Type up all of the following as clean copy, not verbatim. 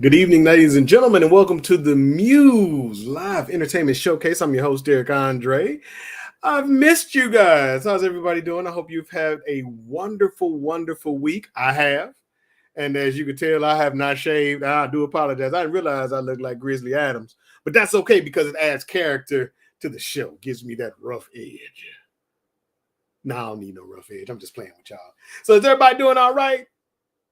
Good evening, ladies and gentlemen, and welcome to the Muse Live Entertainment Showcase. I'm your host, Derek Andre. I've missed you guys. How's everybody doing? I hope you've had a wonderful, wonderful week. I have. And as you can tell, I have not shaved. I do apologize. I didn't realize I look like Grizzly Adams, but that's okay because it adds character to the show, gives me that rough edge. No, I don't need no rough edge. I'm just playing with y'all. So is everybody doing all right?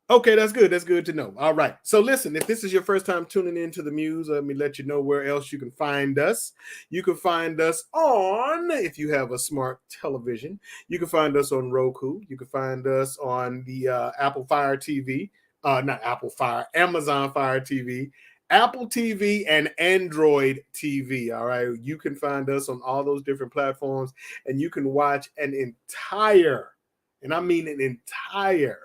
Okay, that's good. That's good to know. All right. So listen, if this is your first time tuning into the Muse, let me let you know where else you can find us. You can find us on, if you have a smart television, you can find us on Roku. You can find us on the Apple Fire TV, not Apple Fire, Amazon Fire TV, Apple TV, and Android TV. All right. You can find us on all those different platforms, and you can watch an entire, and I mean an entire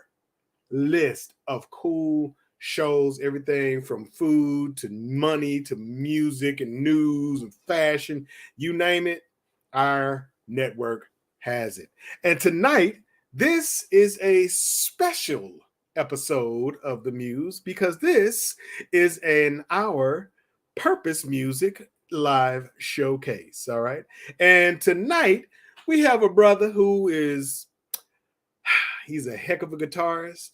list of cool shows, everything from food to money to music and news and fashion, you name it, our network has it. And tonight, this is a special episode of the Muse because this is an hour Purpose Music live showcase. All right. And tonight we have a brother who is he's a heck of a guitarist.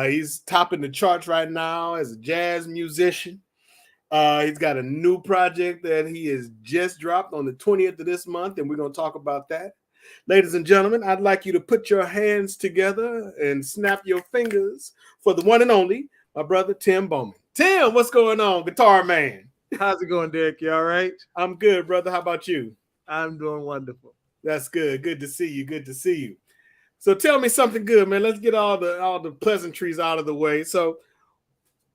He's topping the charts right now as a jazz musician. He's got a new project that he has just dropped on the 20th of this month, and we're going to talk about that. Ladies and gentlemen, I'd like you to put your hands together and snap your fingers for the one and only, my brother, Tim Bowman. Tim, what's going on, guitar man? How's it going, Derek? You all right? I'm good, brother. How about you? I'm doing wonderful. That's good. Good to see you. Good to see you. So tell me something good, man. Let's get all the pleasantries out of the way. So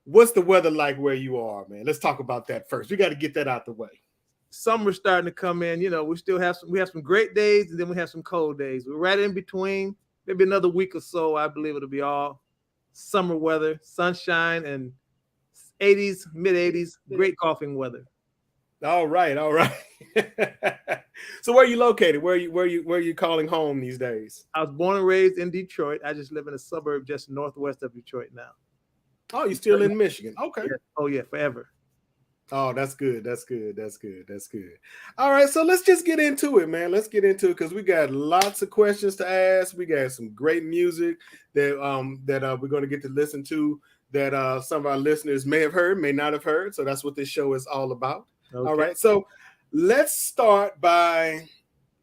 what's the weather like where you are, man? Let's talk about that first. We got to get that out the way. Summer's starting to come in. You know, we have some great days, and then we have some cold days. We're right in between. Maybe another week or so, I believe it'll be all summer weather, sunshine, and 80s, mid 80s, great golfing weather. All right. So where are you located? Where are you calling home these days? I was born and raised in Detroit. I just live in a suburb just northwest of Detroit now. Oh, you're still in Michigan. Okay. Yeah. Oh, yeah, forever. Oh, that's good. That's good. All right, so let's just get into it, man. Let's get into it because we got lots of questions to ask. We got some great music that we're going to get to listen to that some of our listeners may have heard, may not have heard. So that's what this show is all about. Okay. All right, so let's start by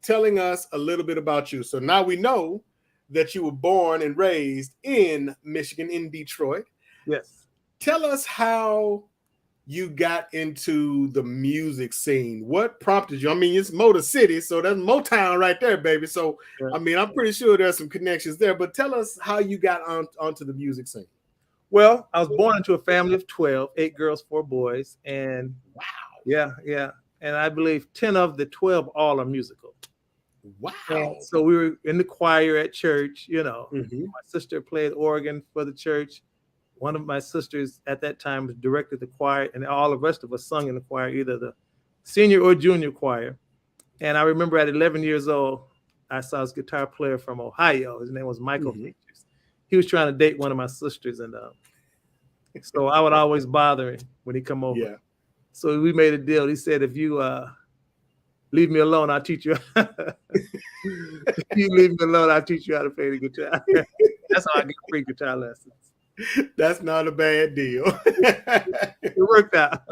telling us a little bit about you. So now we know that you were born and raised in Michigan, in Detroit. Yes. Tell us how you got into the music scene. What prompted you? I mean, it's Motor City, so that's Motown right there, baby. So, yeah. I mean, I'm pretty sure there's some connections there, but tell us how you got onto the music scene. Well, I was born into a family of 12, 8 girls, 4 boys, and wow. Yeah. And I believe 10 of the 12 all are musical. Wow. And so we were in the choir at church, you know. Mm-hmm. My sister played organ for the church. One of my sisters at that time directed the choir, and all the rest of us sung in the choir, either the senior or junior choir. And I remember at 11 years old, I saw this guitar player from Ohio. His name was Michael. Mm-hmm. He was trying to date one of my sisters, and so I would always bother him when he come over. Yeah. So we made a deal. He said, if you leave me alone, I'll teach you. If you leave me alone, I'll teach you how to play the guitar. That's how I get free guitar lessons. That's not a bad deal. It worked out.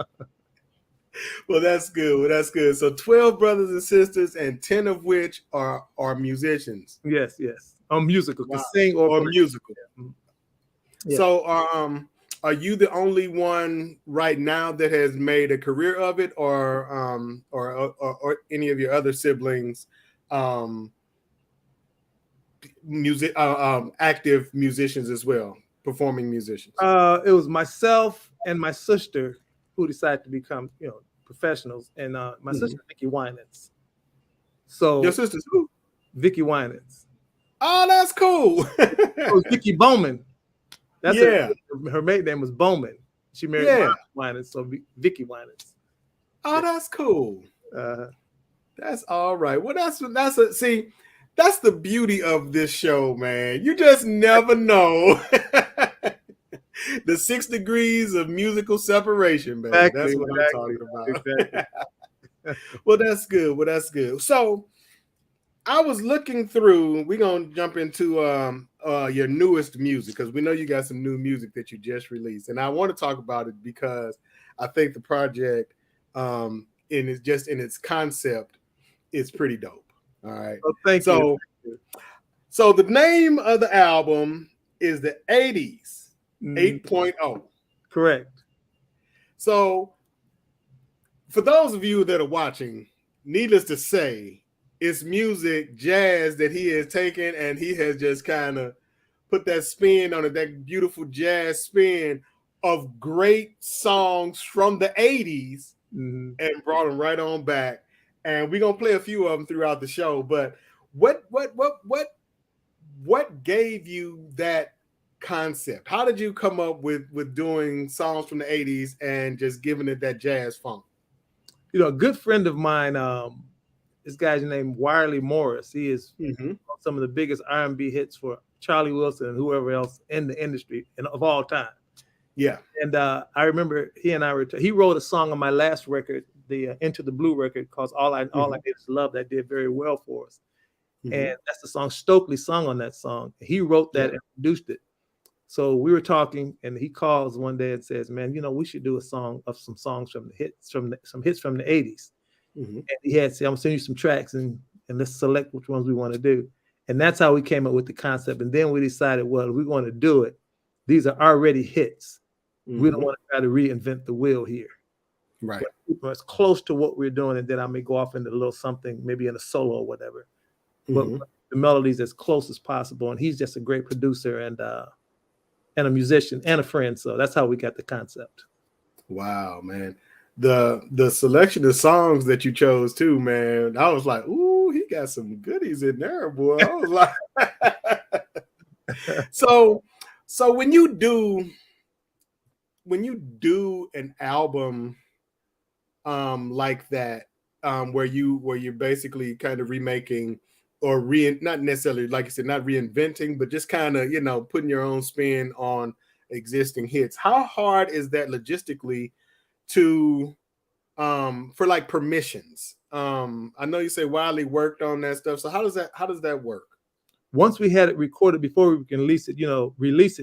Well, that's good. So 12 brothers and sisters, and 10 of which are musicians. Yes. Musical. Wow. Can sing or musical. Yeah. So are you the only one right now that has made a career of it, or any of your other siblings active musicians as well, performing musicians? It was myself and my sister who decided to become, professionals, and my sister Vicki Winans. So your sister's who? Vicki Winans. Oh, that's cool. It was Vicki Bowman. That's her maiden name was Bowman. She married Winans, so Vicki Winans. Oh, that's cool. That's all right. Well, that's the beauty of this show, man. You just never know The 6 degrees of musical separation, baby. Exactly, That's what I'm talking about. Exactly. Well, that's good. Well, that's good. So I was looking through. We're gonna jump into your newest music because we know you got some new music that you just released, and I want to talk about it because I think the project, in its concept, is pretty dope. All right. Well, thank you. So the name of the album is the 80s 8.0. Correct. So for those of you that are watching, needless to say, it's music, jazz that he has taken and he has just kind of put that spin on it, that beautiful jazz spin of great songs from the 80s and brought them right on back. And we're gonna play a few of them throughout the show. But what gave you that concept? How did you come up with doing songs from the 80s and just giving it that jazz funk? You know, a good friend of mine, this guy's named Wiley Morris. He is some of the biggest R&B hits for Charlie Wilson and whoever else in the industry and of all time. Yeah. And I remember he and I were he wrote a song on my last record, the Into the Blue record, called All I Did Is Love, that did very well for us. And that's the song Stokely sung on that song. He wrote that and produced it. So we were talking, and he calls one day and says, "Man, you know, we should do a song of some songs from the hits from some hits from the '80s." And he had said, "I'm gonna send you some tracks, and let's select which ones we want to do." And that's how we came up with the concept. And then we decided, well, if we want to do it, these are already hits. We don't want to try to reinvent the wheel here. Right. But it's close to what we're doing, and then I may go off into a little something, maybe in a solo or whatever. But the melodies as close as possible. And he's just a great producer and a musician and a friend. So that's how we got the concept. Wow, man. The selection of songs that you chose too, man. I was like, ooh, he got some goodies in there, boy. I was like, so when you do an album like that, where you're basically kind of remaking or not necessarily, like you said, not reinventing, but just kind of, you know, putting your own spin on existing hits. How hard is that logistically to for like permissions? I know you say Wiley worked on that stuff. So how does that work? Once we had it recorded, before we can release it,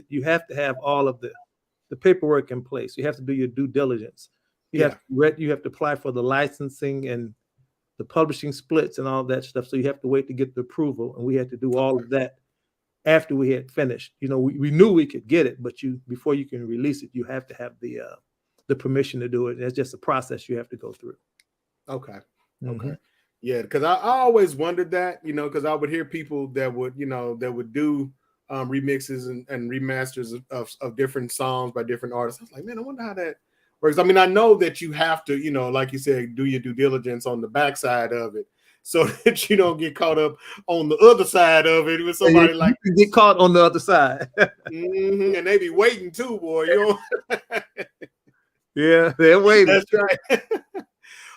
you have to have all of the paperwork in place. You have to do your due diligence. You have to apply for the licensing and the publishing splits and all that stuff. So you have to wait to get the approval. And we had to do all of that after we had finished. You know, we knew we could get it, but before you can release it, you have to have the permission to do it. That's just a process you have to go through. Okay. Okay. Yeah, because I always wondered that, you know, because I would hear people that would do remixes and remasters of different songs by different artists. I was like, man, I wonder how that works. I mean, I know that you have to, you know, like you said, do your due diligence on the backside of it so that you don't get caught up on the other side of it with somebody like you get caught on the other side. And they be waiting too, boy. You know? Yeah, they're waiting. That's right.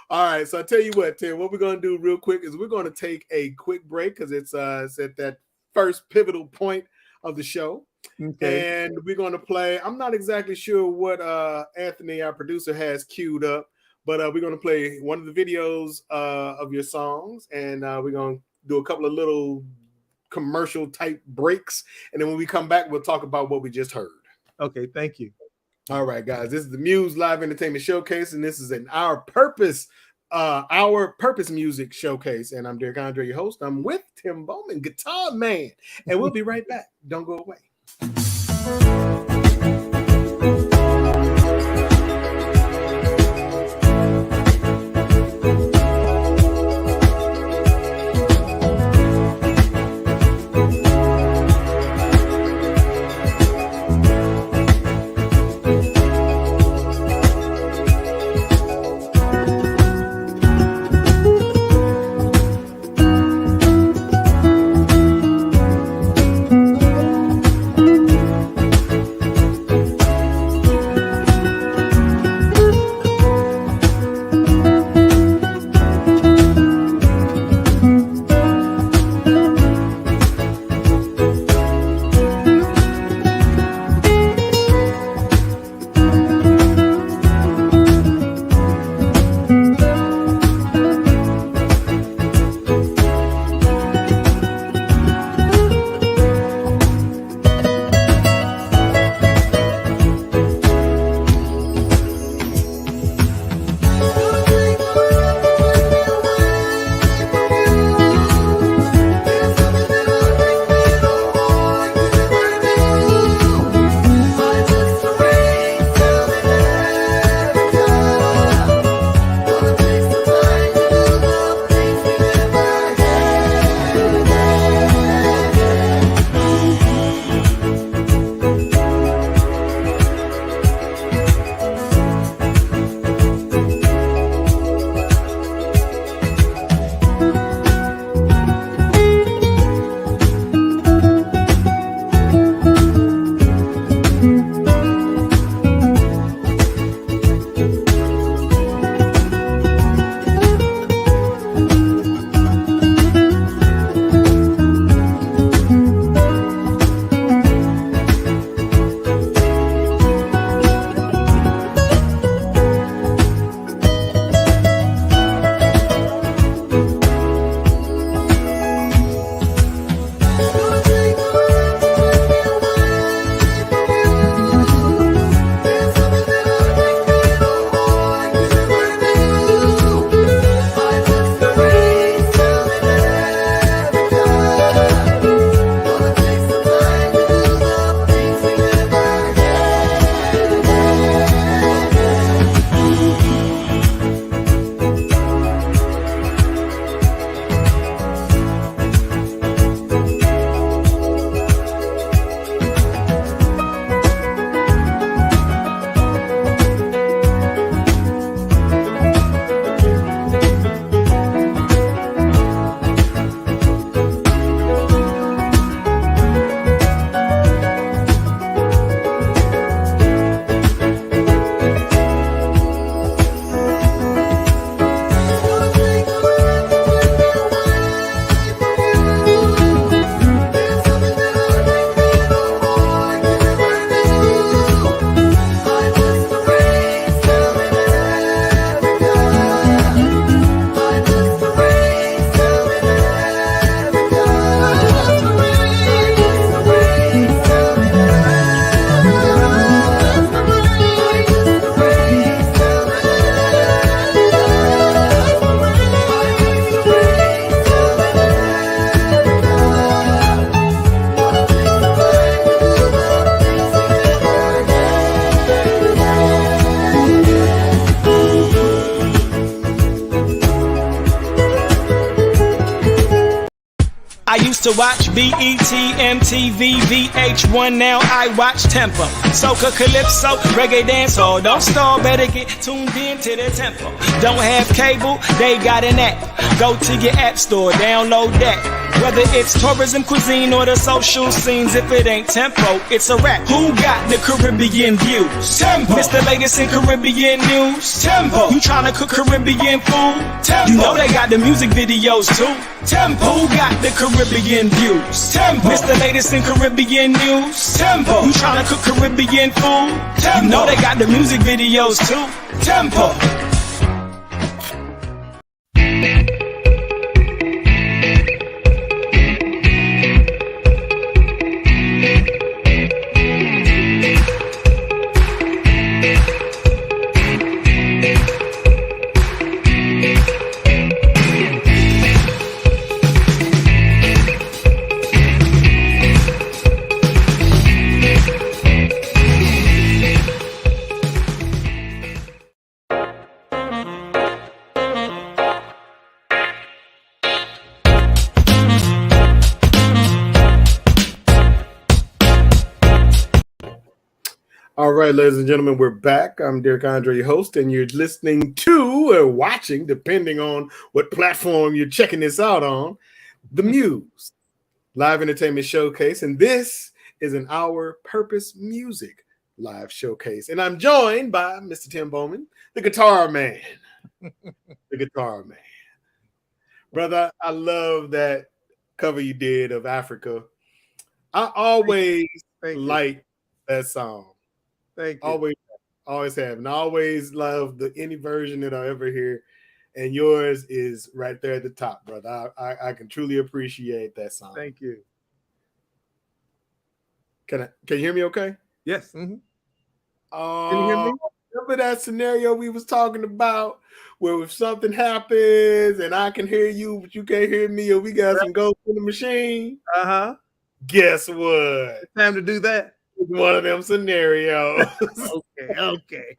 All right, so I tell you what, Tim, what we're going to do real quick is we're going to take a quick break because it's at that first pivotal point of the show. Okay. And we're going to play, I'm not exactly sure what Anthony, our producer, has queued up, but we're going to play one of the videos of your songs, and we're going to do a couple of little commercial type breaks. And then when we come back, we'll talk about what we just heard. Okay, thank you. All right, guys, this is the Muse Live Entertainment Showcase, and this is an Our Purpose Music Showcase. And I'm Derek Andre, your host. I'm with Tim Bowman, Guitar Man, and we'll be right back. Don't go away. to watch BET, MTV, VH1. Now I watch tempo, soca, calypso, reggae dance. Oh, don't stall, better get tuned in to the tempo. Don't have cable, they got an app. Go to your app store, download that. Whether it's tourism, cuisine, or the social scenes, if it ain't tempo, it's a rap. Who got the Caribbean views? Tempo. Mr. Latest in Caribbean news. Tempo. You tryna cook Caribbean food? Tempo. You know they got the music videos too. Tempo. Who got the Caribbean views? Tempo. Mr. Latest in Caribbean news. Tempo. You tryna cook Caribbean food? Tempo. You know they got the music videos too. Tempo. All right, ladies and gentlemen, we're back. I'm Derek Andre, your host, and you're listening to or watching, depending on what platform you're checking this out on, The Muse Live Entertainment Showcase. And this is an Our Purpose Music live showcase. And I'm joined by Mr. Tim Bowman, the guitar man. The guitar man. Brother, I love that cover you did of Africa. I always like that song. Thank you. Always have, and I always love any version that I ever hear. And yours is right there at the top, brother. I can truly appreciate that song. Thank you. Can you hear me okay? Yes. Mm-hmm. Can you hear me? Remember that scenario we was talking about where if something happens and I can hear you, but you can't hear me, or we got some ghosts in the machine? Uh-huh. Guess what? It's time to do that. It's one of them scenarios. Okay.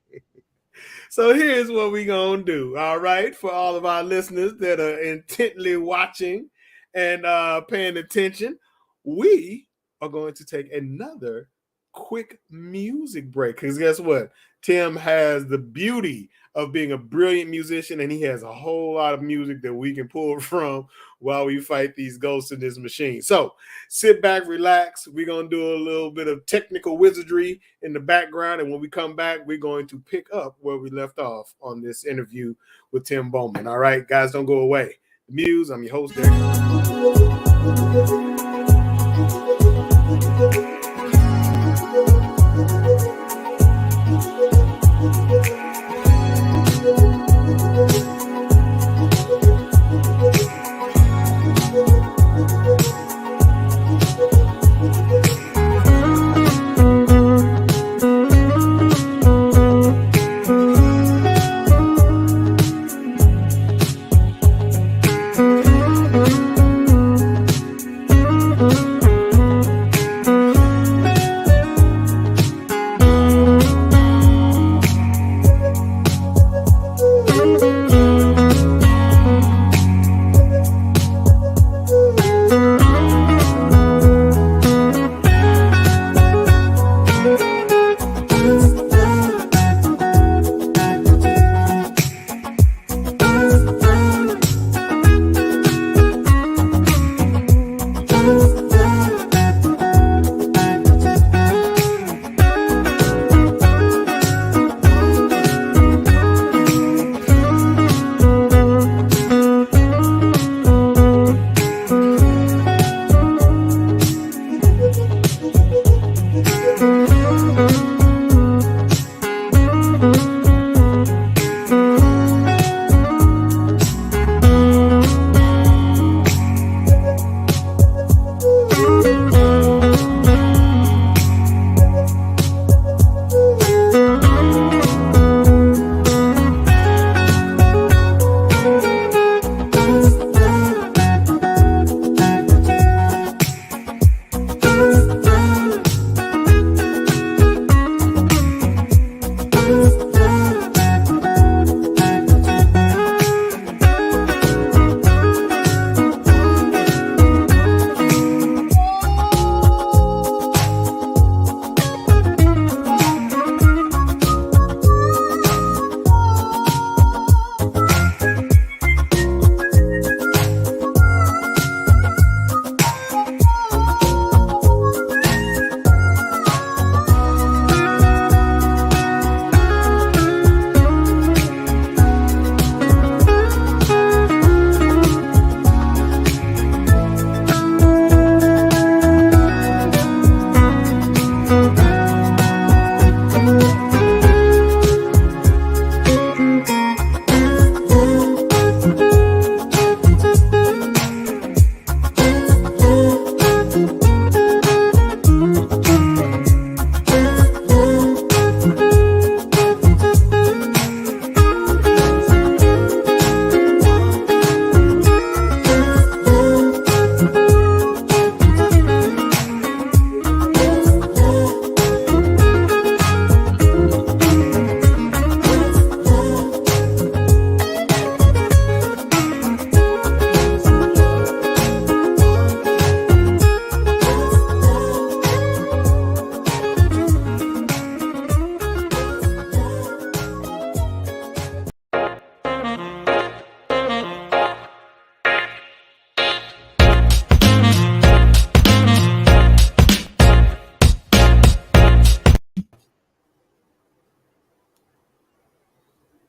So here's what we gonna do. All right, for all of our listeners that are intently watching and paying attention, we are going to take another quick music break. Because guess what? Tim has the beauty of being a brilliant musician, and he has a whole lot of music that we can pull from while we fight these ghosts in this machine. So sit back, relax. We're going to do a little bit of technical wizardry in the background, and when we come back, we're going to pick up where we left off on this interview with Tim Bowman. All right, guys, don't go away. The Muse, I'm your host, Derek.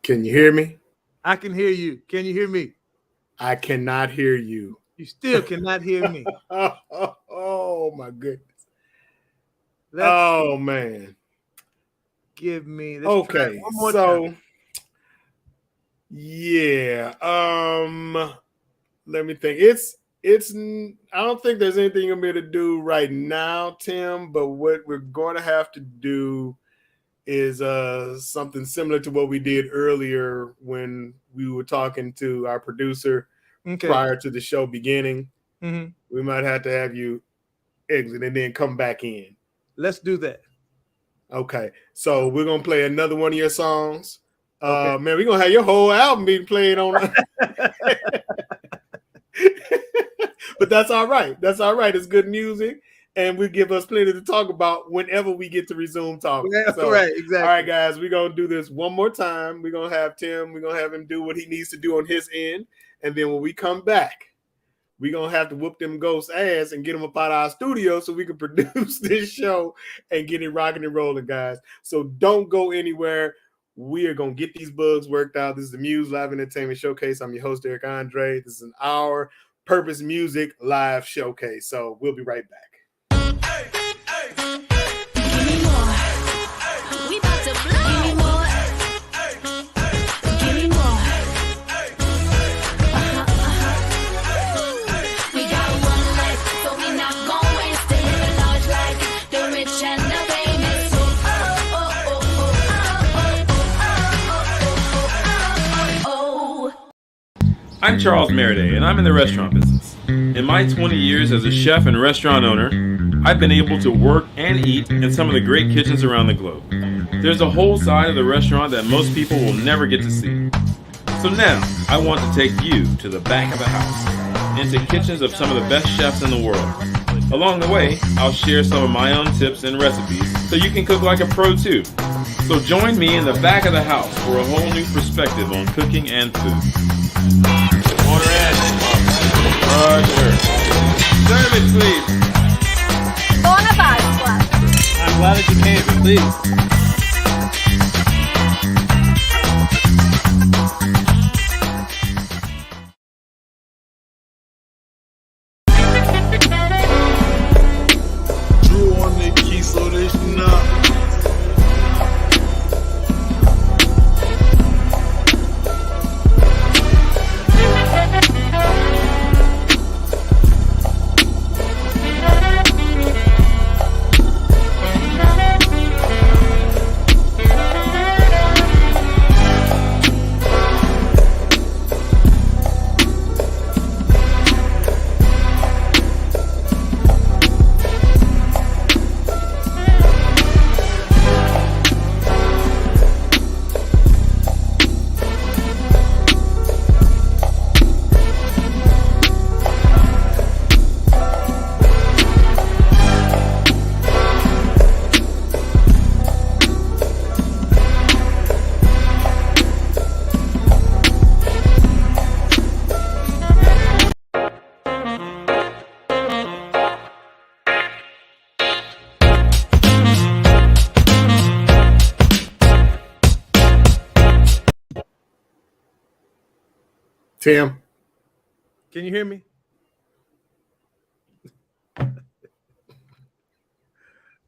Can you hear me? I can hear you. Can you hear me? I cannot hear you. You still cannot hear me. Oh my goodness. Let's man. give me. Let's try Okay, it one more so time. yeah. Let me think. I don't think there's anything you're going to do right now, Tim, but what we're going to have to do is something similar to what we did earlier when we were talking to our producer prior to the show beginning. Mm-hmm. We might have to have you exit and then come back in. Let's do that. Okay, so we're gonna play another one of your songs. Okay. Man, we're gonna have your whole album being played on. But that's all right. That's all right. It's good music, and we give us plenty to talk about whenever we get to resume talking. So, right, exactly. All right, guys, we're gonna do this one more time. We're gonna have Tim. We're gonna have him do what he needs to do on his end, and then when we come back, we're going to have to whoop them ghosts' ass and get them up out of our studio so we can produce this show and get it rocking and rolling, guys. So don't go anywhere. We are going to get these bugs worked out. This is the Muse Live Entertainment Showcase. I'm your host, Eric Andre. This is an hour Purpose Music Live Showcase. So we'll be right back. Give me more. We about to blow. Give me more. Give me more. We got one life, so we not gon' waste it. Live a large life, the rich and the famous. So I'm Charles Meriday, and I'm in the restaurant business. In my 20 years as a chef and restaurant owner, I've been able to work and eat in some of the great kitchens around the globe. There's a whole side of the restaurant that most people will never get to see. So now, I want to take you to the back of the house, into kitchens of some of the best chefs in the world. Along the way, I'll share some of my own tips and recipes so you can cook like a pro too. So join me in the back of the house for a whole new perspective on cooking and food. Order in. Roger. Serve it, please. Bonafide Club. I'm glad that you came. Please. Drew on the key, so this not. Tim. Can you hear me?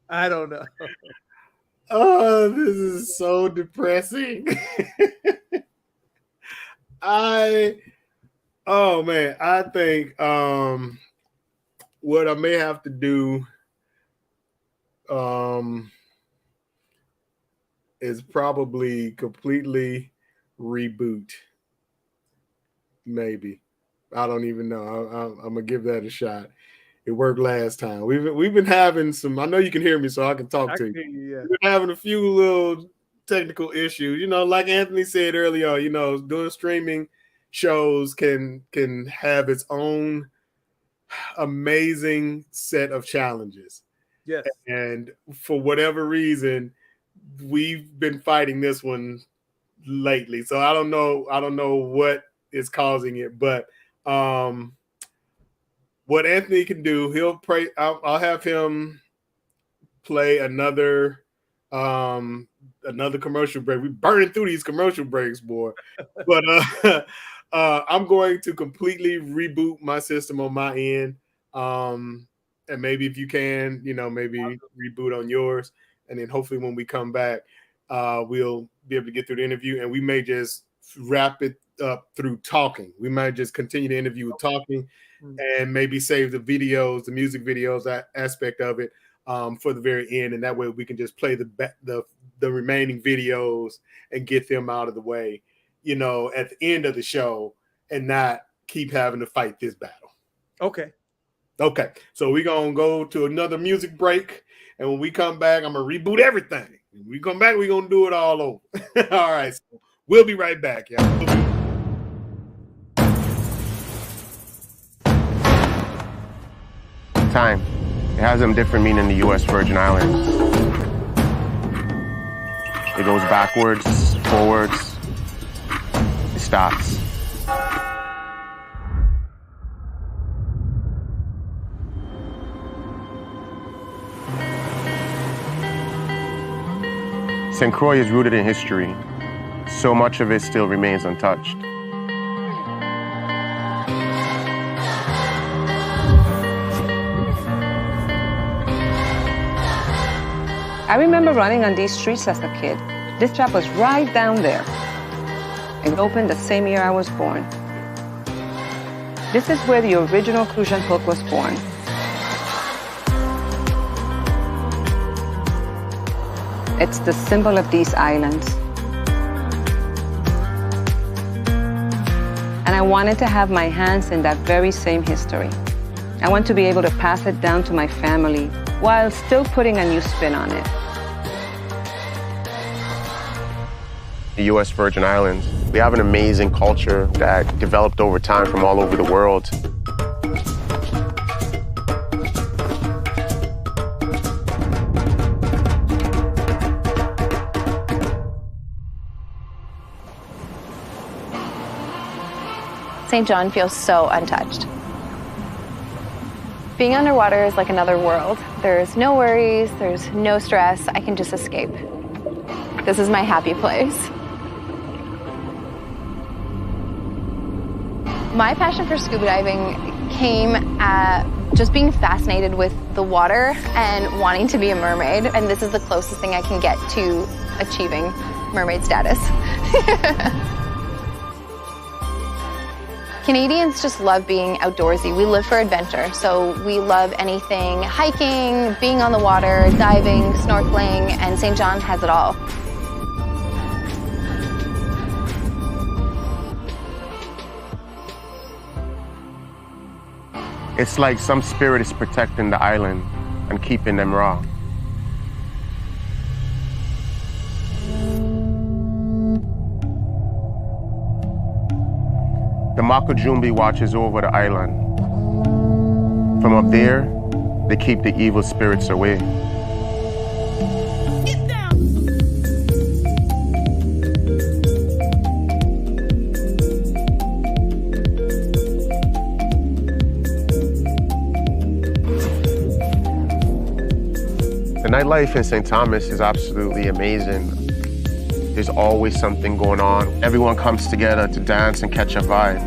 I don't know. Oh, this is so depressing. I think what I may have to do is probably completely reboot. Maybe. I don't even know. I'm gonna give that a shot. It worked last time. We've been having some. I know you can hear me, so I can talk to you. Yeah. We've been having a few little technical issues. You know, like Anthony said earlier. You know, doing streaming shows can have its own amazing set of challenges. Yes. And for whatever reason, we've been fighting this one lately. So I don't know what is causing it, but what Anthony can do, he'll pray. I'll have him play another another commercial break. We're burning through these commercial breaks, boy. But I'm going to completely reboot my system on my end. And maybe if you can, maybe reboot on yours. And then hopefully when we come back, we'll be able to get through the interview, and we may just wrap it up through talking. We might just continue the interview with talking and maybe save the videos, the music videos, that aspect of it for the very end. And that way we can just play the remaining videos and get them out of the way, at the end of the show, and not keep having to fight this battle. Okay. So we're going to go to another music break. And when we come back, I'm going to reboot everything. When we come back, we're going to do it all over. All right. So we'll be right back, y'all. Time. It has a different meaning in the U.S. Virgin Islands. It goes backwards, forwards, it stops. St. Croix is rooted in history. So much of it still remains untouched. I remember running on these streets as a kid. This shop was right down there. It opened the same year I was born. This is where the original Crucian hook was born. It's the symbol of these islands. And I wanted to have my hands in that very same history. I want to be able to pass it down to my family while still putting a new spin on it. The U.S. Virgin Islands, we have an amazing culture that developed over time from all over the world. St. John feels so untouched. Being underwater is like another world. There's no worries, there's no stress. I can just escape. This is my happy place. My passion for scuba diving came at just being fascinated with the water and wanting to be a mermaid. And this is the closest thing I can get to achieving mermaid status. Canadians just love being outdoorsy. We live for adventure, so we love anything hiking, being on the water, diving, snorkeling, and St. John has it all. It's like some spirit is protecting the island and keeping them raw. The Makujumbi watches over the island. From up there, they keep the evil spirits away. The nightlife in St. Thomas is absolutely amazing. There's always something going on. Everyone comes together to dance and catch a vibe.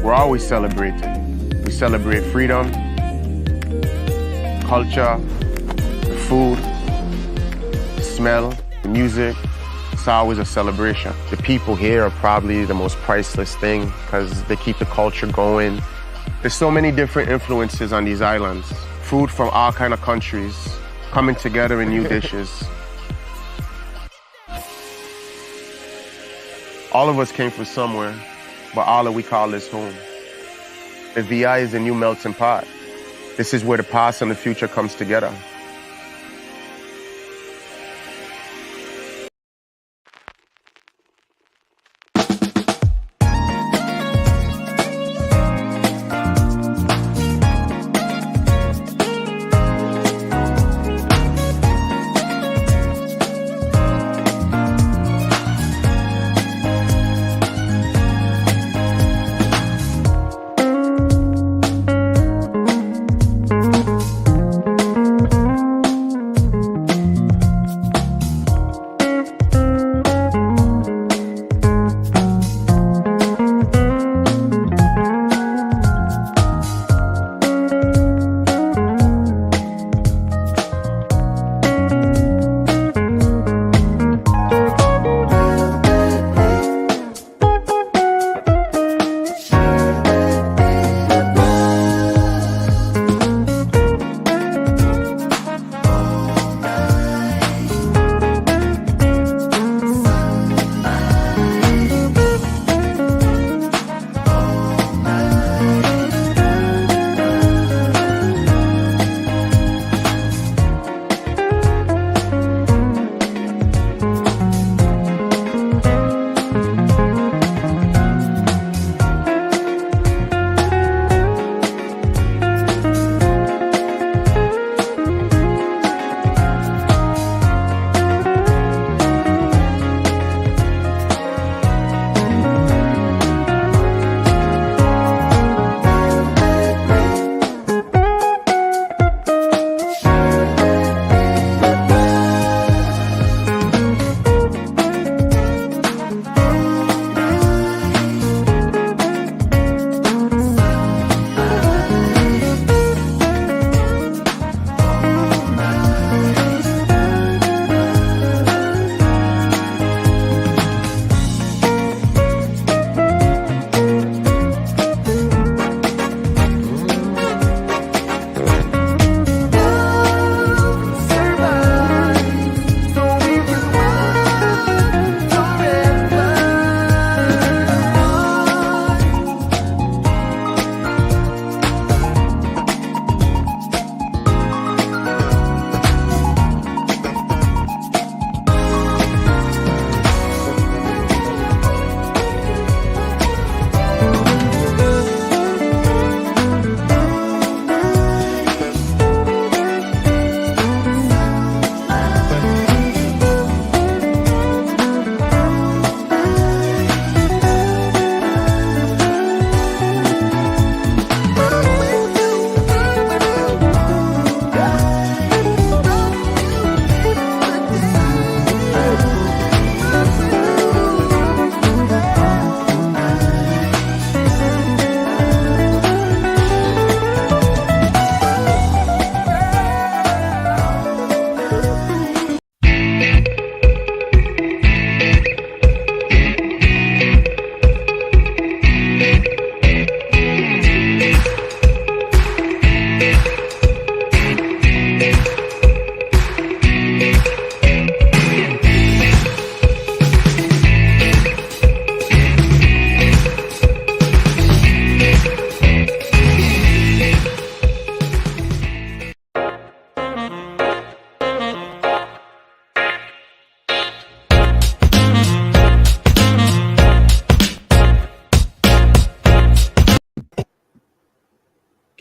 We're always celebrating. We celebrate freedom, culture, the food, the smell, the music. It's always a celebration. The people here are probably the most priceless thing because they keep the culture going. There's so many different influences on these islands. Food from all kind of countries coming together in new dishes. All of us came from somewhere, but all of we call this home. The VI is a new melting pot. This is where the past and the future comes together.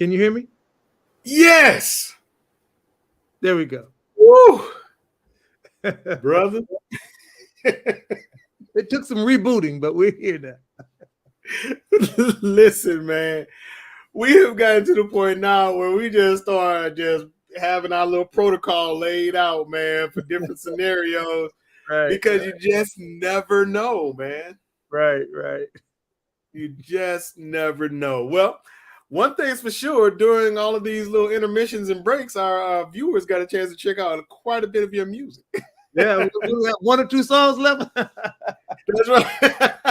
Can you hear me? Yes. There we go. Woo. Brother. It took some rebooting, but we're here now. Listen, man. We have gotten to the point now where we just start just having our little protocol laid out, man, for different scenarios. Right. Because you just never know, man. Right. You just never know. Well, one thing's for sure, during all of these little intermissions and breaks, our viewers got a chance to check out quite a bit of your music. Yeah, we have 1 or 2 songs left. That's right.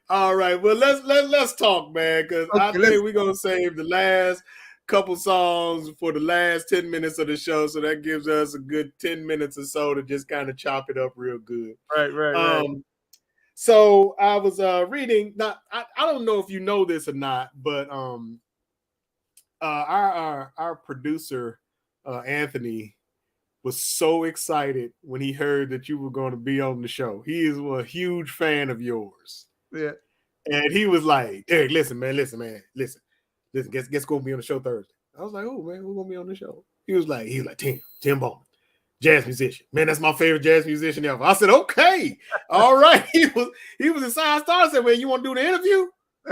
All right. Well, let's talk, man, because I think we're gonna save the last couple songs for the last 10 minutes of the show, so that gives us a good 10 minutes or so to just kind of chop it up real good. Right. So I was reading. Now, I don't know if you know this or not, but our producer Anthony was so excited when he heard that you were going to be on the show. He is a huge fan of yours. Yeah. And he was like, Eric, listen, guess gonna be on the show Thursday. I was like, oh man, we're gonna be on the show. He was like, Tim Bowman, jazz musician. Man, that's my favorite jazz musician ever. I said, okay, all right. He was excited. I started saying, man, you want to do the interview?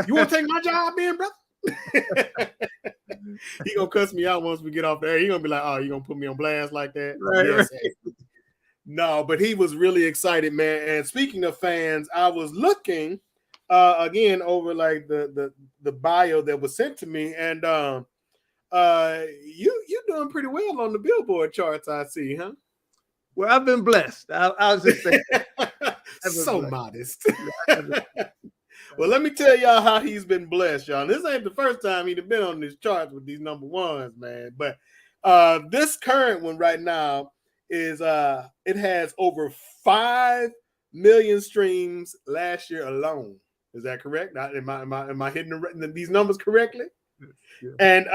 You want to take my job, man, brother? He gonna cuss me out once we get off the air. He gonna be like, oh, you gonna put me on blast like that? Right. No, but he was really excited, man. And speaking of fans, I was looking again over like the bio that was sent to me, and you're doing pretty well on the Billboard charts, I see, huh? Well, I've been blessed. I was just saying. So modest. Well, let me tell y'all how he's been blessed, y'all. This ain't the first time he'd been on these charts with these number ones, man. But this current one right now is it has over 5 million streams last year alone. Is that correct? Am I hitting these numbers correctly? Yeah. And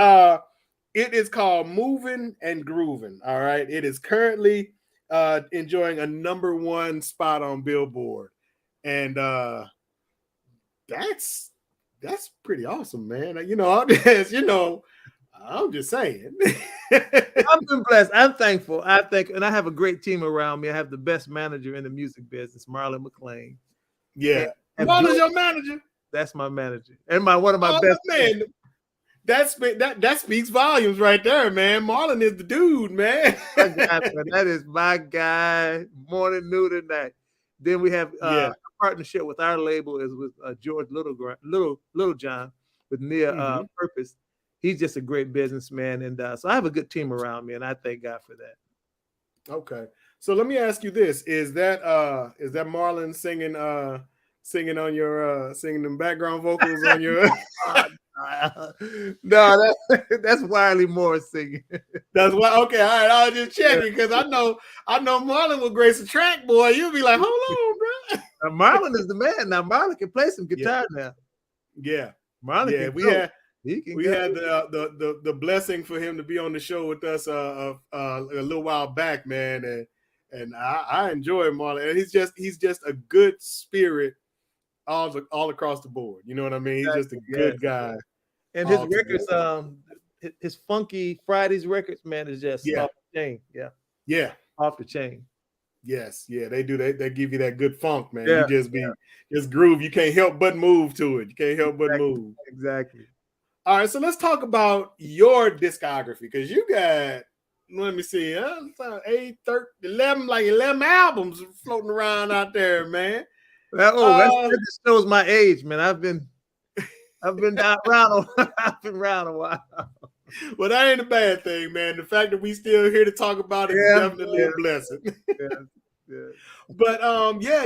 it is called Moving and Grooving. All right. It is currently enjoying a number 1 spot on Billboard. And that's pretty awesome, man. I'm just saying. I've been blessed. I'm thankful. And I have a great team around me. I have the best manager in the music business, Marlon McLean. Yeah. Marlon's your manager? That's my manager. And one of my best man. That speaks volumes right there, man. Marlon is the dude, man. That is my guy, morning, noon, and night. Then we have a partnership with our label is with George Little John with Nia Purpose. He's just a great businessman, and so I have a good team around me, and I thank God for that. Okay, so let me ask you this: Is that Marlon singing on your singing them background vocals on your? No, that's Wiley Moore singing. That's why. Okay, all right. I was just checking because I know Marlon will grace a track, boy. You'll be like, hold on, bro. Now, Marlon is the man. Now Marlon can play some guitar now. Yeah, Marlon. Yeah, can we had the blessing for him to be on the show with us a little while back, man, and I enjoy Marlon, and he's just a good spirit all across the board. You know what I mean? He's just a good guy. And his records, his Funky Fridays records, man, is just off the chain. Yeah, off the chain. Yes, yeah, they do. They give you that good funk, man. You just groove. You can't help but move to it. You can't help but move. Exactly. All right, so let's talk about your discography because you got, let me see, 11 albums floating around out there, man. That just shows my age, man. I've been around a while. Well, that ain't a bad thing, man. The fact that we still here to talk about it is definitely a blessing. Yeah. But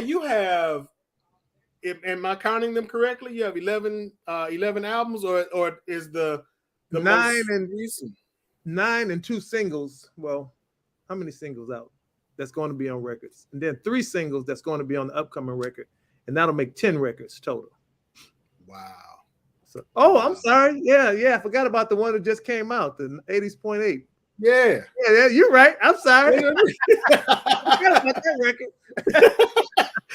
you have. Am I counting them correctly? You have 11 albums, or is the 9 and 2 singles? Well, how many singles out? That's going to be on records, and then 3 singles that's going to be on the upcoming record, and that'll make 10 records total. Wow. So, I'm sorry. Yeah. I forgot about the one that just came out, the 80s.8. Yeah, you're right. I'm sorry. I forgot about that record.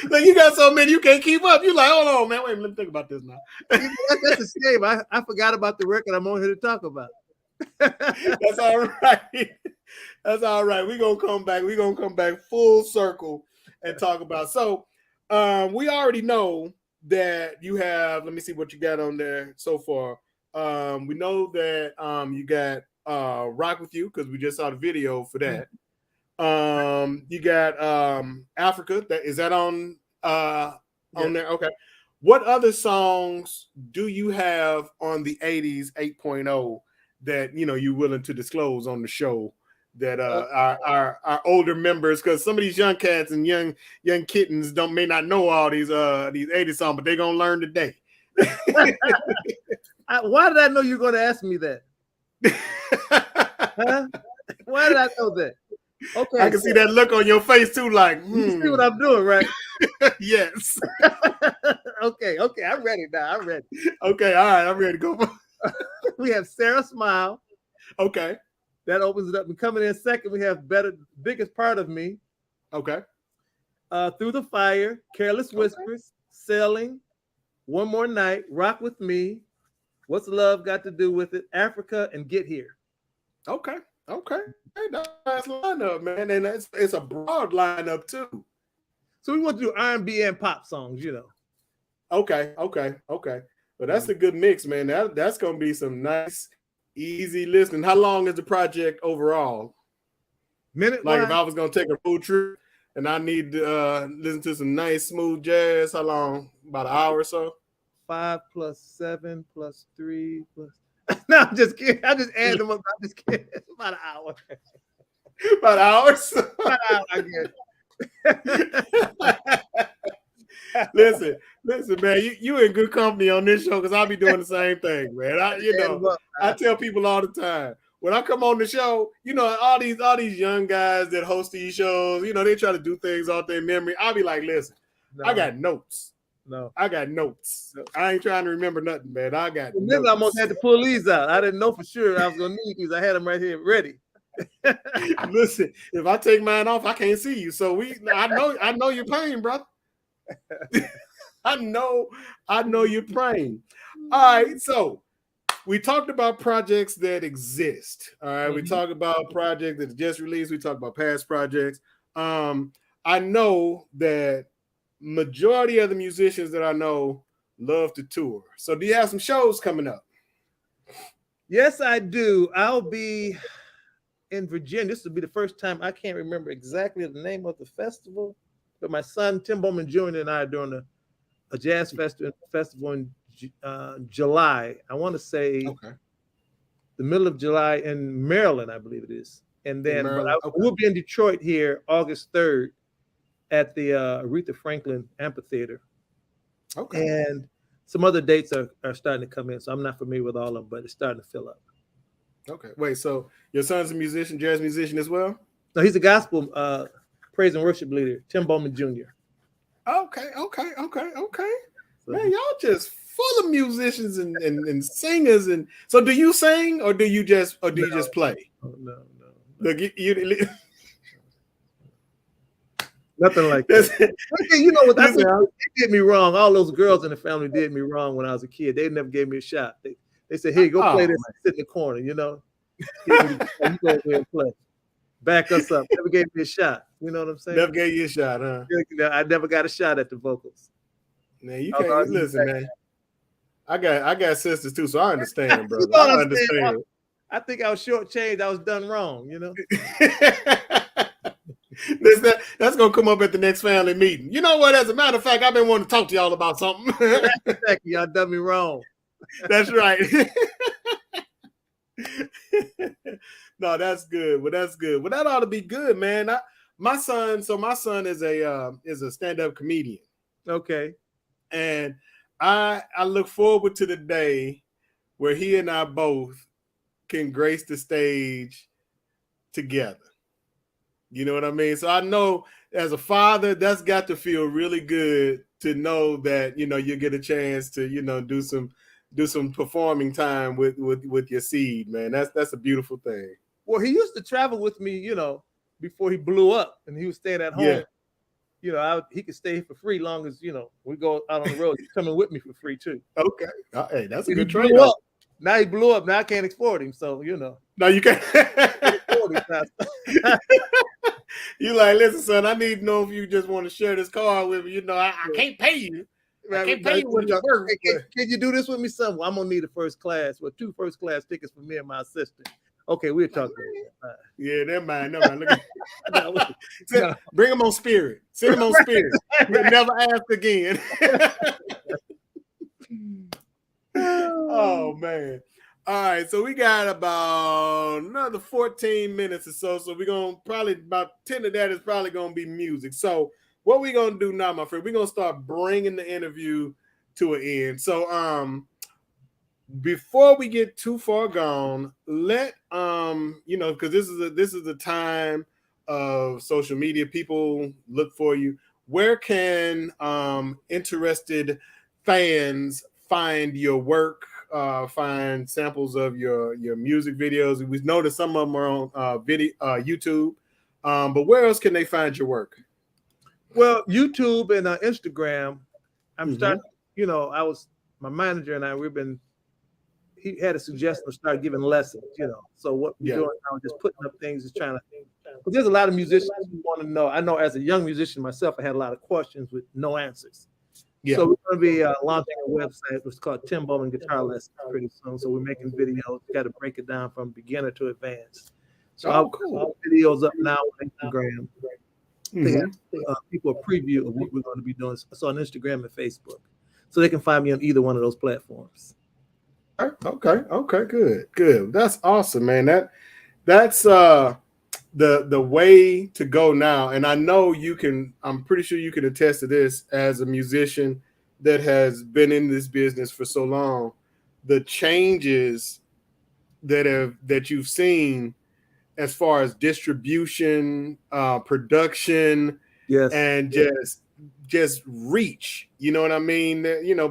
Like you got so many you can't keep up. You like, hold on, man. Wait, let me think about this now. That's a shame. I forgot about the record I'm on here to talk about. That's all right. That's all right. We're gonna come back. We're gonna come back full circle and talk about. So we already know that you have, let me see what you got on there so far. We know that you got Rock With You, because we just saw the video for that. You got Africa. Is that on there? Okay. What other songs do you have on the 80s 8.0 that you're willing to disclose on the show that our older members, because some of these young cats and young kittens may not know all these 80s songs, but they're gonna learn today. Why did I know you were going to ask me that? Huh? Why did I know that? Okay, I can see that look on your face too, like, You see what I'm doing, right? Yes. Okay, I'm ready now. I'm ready. Okay, all right, I'm ready to go. We have Sarah Smile. Okay. That opens it up. And coming in second, we have Biggest Part of Me. Okay. Through the Fire, Careless Whispers, Sailing, One More Night, Rock With Me, What's Love Got to Do With It, Africa, and Get Here. Okay. Hey, nice lineup, man. And it's a broad lineup too. So we want to do R&B and pop songs, Okay. Well, that's a good mix, man. That's gonna be some nice, easy listening. How long is the project overall? Minute. Like if I was gonna take a road trip and I need to listen to some nice smooth jazz, how long? About an hour or so? 5 plus 7 plus 3 plus. No, I'm just kidding. I just add them up. I'm just kidding. It's about an hour. About hours? About an hour, I guess. Listen, man. You in good company on this show, because I'll be doing the same thing, man. I tell people all the time, when I come on the show, all these young guys that host these shows, they try to do things off their memory. I'll be like, listen, I got notes. I got notes. I ain't trying to remember nothing, man. I got notes. I almost had to pull these out. I didn't know for sure I was gonna need these. I had them right here ready. Listen, if I take mine off, I can't see you. So I know your pain, brother. I know your pain. All right, so we talked about projects that exist. All right, we talked about projects that just released. We talked about past projects. I know that majority of the musicians that I know love to tour. So do you have some shows coming up? Yes, I do. I'll be in Virginia. This will be the first time. I can't remember exactly the name of the festival, but my son Tim Bowman Jr. and I are doing a jazz festival in July. I want to say the middle of July in Maryland, I believe it is. And then we'll be in Detroit here August 3rd at the Aretha Franklin Amphitheater. Okay. And some other dates are starting to come in, so I'm not familiar with all of them, but it's starting to fill up. Okay. Wait, so your son's a musician, jazz musician as well? No, he's a gospel praise and worship leader, Tim Bowman Jr. Okay. So, man, y'all just full of musicians and singers. And so do you sing or do you just play? No. Look, you nothing like that. You know what? They did me wrong. All those girls in the family did me wrong when I was a kid. They never gave me a shot. They said, "Hey, go play this. Sit in the corner." You go over here and play. Back us up. Never gave me a shot. You know what I'm saying? Never gave you a shot, huh? I never got a shot at the vocals. Man, you can't listen, man. I got sisters too, so I understand, brother. I understand. I think I was shortchanged. I was done wrong. That's gonna come up at the next family meeting. You know what? As a matter of fact, I've been wanting to talk to y'all about something. Exactly. Y'all done me wrong. That's right. No, that's good. Well, that's good. Well, that ought to be good, man. My son is a stand-up comedian. Okay. And I look forward to the day where he and I both can grace the stage together. You know what I mean? So I know as a father, that's got to feel really good to know that, you get a chance to, do some performing time with your seed, man. That's a beautiful thing. Well, he used to travel with me, before he blew up and he was staying at home. he could stay for free long as we go out on the road. He's coming with me for free too. Okay, hey, that's a He good blew trade. up. Now he blew up. Now I can't export him. So No, you can't. export him now. You like, listen, son, I need to know if you just want to share this car with me. I can't pay you. I can't pay you what you're worth. Can you do this with me, son? Well, I'm gonna need a first class. Well, 2 first class tickets for me and my assistant. Okay, we'll talk about that. Yeah, never mind. Look at bring him on Spirit. Send him on Spirit. We'll never ask again. Oh man. All right, so we got about another 14 minutes or so. So we're gonna probably about 10 of that is probably gonna be music. So what we're gonna do now, my friend, we're gonna start bringing the interview to an end. So before we get too far gone, let because this is a time of social media. People look for you. Where can interested fans find your work? Find samples of your music videos. We know that some of them are on YouTube, but where else can they find your work? Well, YouTube and Instagram. I'm starting. My manager and I. He had a suggestion to start giving lessons. So what we're doing now is just putting up things, just trying to. But there's a lot of musicians who want to know. I know as a young musician myself, I had a lot of questions with no answers. Yeah. So we're going to be launching a website which is called Bowman Guitar Lessons pretty soon. So we're making videos. Got to break it down from beginner to advanced. So I'll put videos up now on Instagram. People a preview of what we're going to be doing. So on Instagram and Facebook. So they can find me on either one of those platforms. Okay, good. That's awesome, man. That's the way to go now. And I know I'm pretty sure you can attest to this as a musician that has been in this business for so long. The changes that you've seen as far as distribution, production, yes, and just reach. You know what I mean?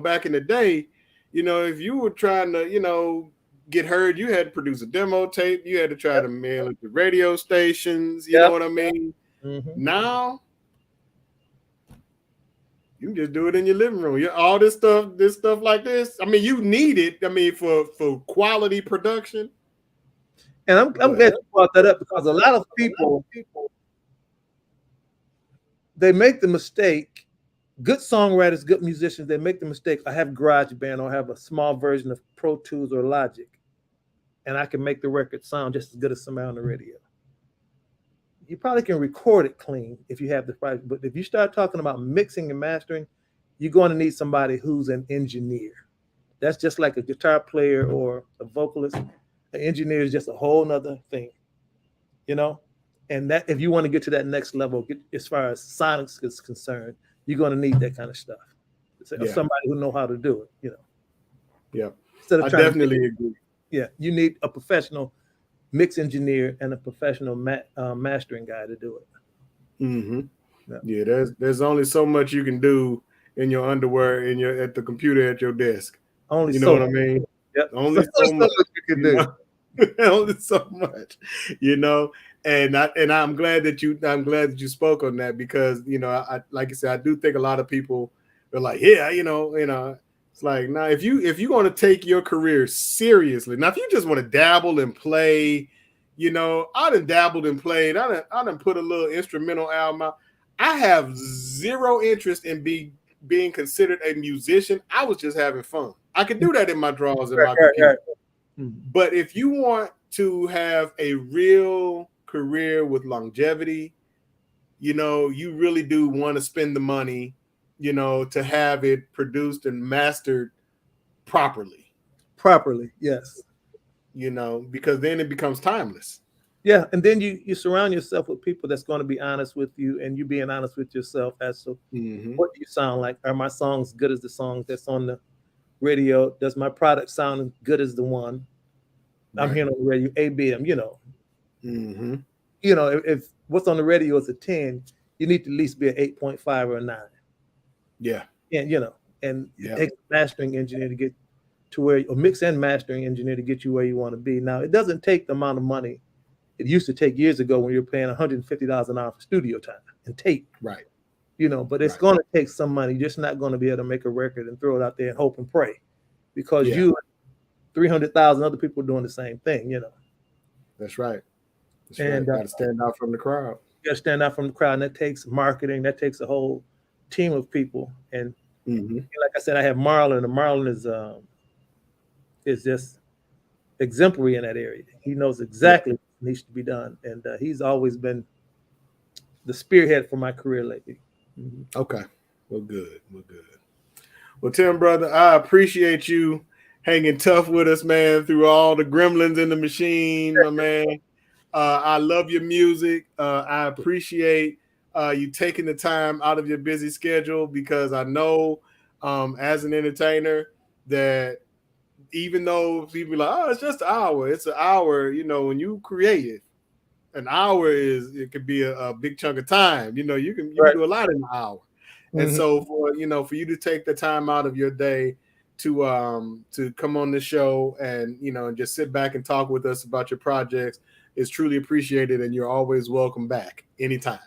Back in the day, if you were trying to, get heard, you had to produce a demo tape. You had to try to mail it to radio stations. You know what I mean? Mm-hmm. Now, you can just do it in your living room. All this stuff like this. I mean, you need it. I mean, for quality production. And I'm glad you brought that up because a lot of people, they make the mistake. Good songwriters, good musicians, they make the mistake. I have GarageBand or I have a small version of Pro Tools or Logic, and I can make the record sound just as good as somebody on the radio. You probably can record it clean if you have the right, but if you start talking about mixing and mastering, you're going to need somebody who's an engineer. That's just like a guitar player or a vocalist. An engineer is just a whole nother thing, And that if you want to get to that next level, as far as sonics is concerned, you're going to need that kind of stuff. Somebody who know how to do it, Yeah, I definitely agree. Yeah, you need a professional mix engineer and a professional mastering guy to do it. Mm-hmm. Yeah, there's only so much you can do in your underwear at the computer at your desk. Only what I mean? Yep. Only so much you can do. Only so much, And I'm glad that you spoke on that because I like I said, I do think a lot of people are like, it's like now if you're going to take your career seriously, now if you just want to dabble and play, I done dabbled and played, I done put a little instrumental album out. I have zero interest in being considered a musician. I was just having fun. I could do that in my drawers in my computer. But if you want to have a real career with longevity, you really do want to spend the money, to have it produced and mastered properly. Properly, yes. Because then it becomes timeless. Yeah, and then you surround yourself with people that's going to be honest with you, and you being honest with yourself as to what do you sound like? Are my songs good as the songs that's on the radio? Does my product sound as good as the one I'm hearing on the radio? ABM, if what's on the radio is a 10, you need to at least be an 8.5 or a 9. Yeah. And it takes a mastering engineer to get to where, or mix and mastering engineer to get you where you want to be. Now, it doesn't take the amount of money it used to take years ago when you're paying $150 an hour for studio time and tape. Right. but it's going to take some money. You're just not going to be able to make a record and throw it out there and hope and pray, because 300,000 other people are doing the same thing. That's right. And got to stand out from the crowd. You got to stand out from the crowd, and that takes marketing. That takes a whole team of people. And like I said, I have Marlon, and Marlon is just exemplary in that area. He knows exactly what needs to be done, and he's always been the spearhead for my career lately. Okay, well, good. Well, Tim, brother, I appreciate you hanging tough with us, man, through all the gremlins in the machine, my man. I love your music. I appreciate you taking the time out of your busy schedule, because I know as an entertainer that even though people are like, oh, it's just an hour, it's an hour, when you create it, an hour it could be a big chunk of time. You can do a lot in an hour. And so for you to take the time out of your day to come on this show and and just sit back and talk with us about your projects is truly appreciated, and you're always welcome back anytime.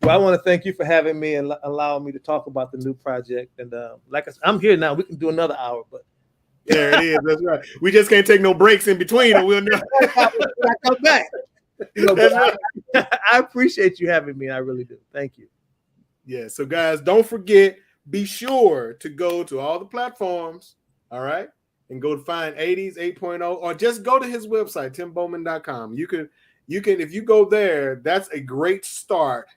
Well, I want to thank you for having me and allowing me to talk about the new project. And like I said, I'm here now. We can do another hour, but there it is. That's right. We just can't take no breaks in between, or we'll never come back. That's right. I appreciate you having me. I really do. Thank you. Yeah. So guys, don't forget, be sure to go to all the platforms. All right. And go to find 80s 8.0, or just go to his website, timbowman.com. You can, if you go there, that's a great start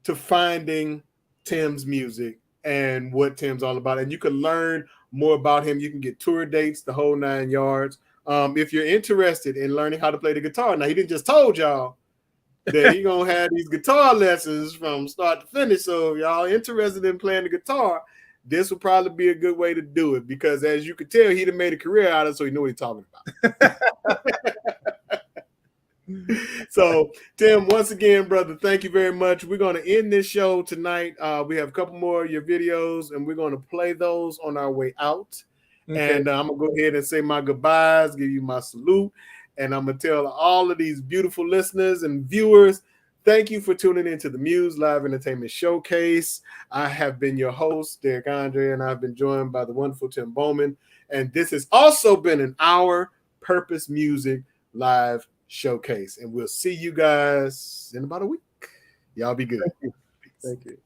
to finding Tim's music and what Tim's all about. And you can learn more about him. You can get tour dates, the whole 9 yards. If you're interested in learning how to play the guitar, now he didn't just told y'all that he gonna have these guitar lessons from start to finish. So if y'all interested in playing the guitar, this would probably be a good way to do it, because as you could tell, he done made a career out of it, so he knew what he's talking about. So, Tim, once again, brother, thank you very much. We're going to end this show tonight. We have a couple more of your videos, and we're going to play those on our way out. Okay. And I'm going to go ahead and say my goodbyes, give you my salute, and I'm going to tell all of these beautiful listeners and viewers, thank you for tuning into the Muse Live Entertainment Showcase. I have been your host, Derek Andre, and I've been joined by the wonderful Tim Bowman. And this has also been an Our Purpose Music Live Showcase. And we'll see you guys in about a week. Y'all be good. Thank you.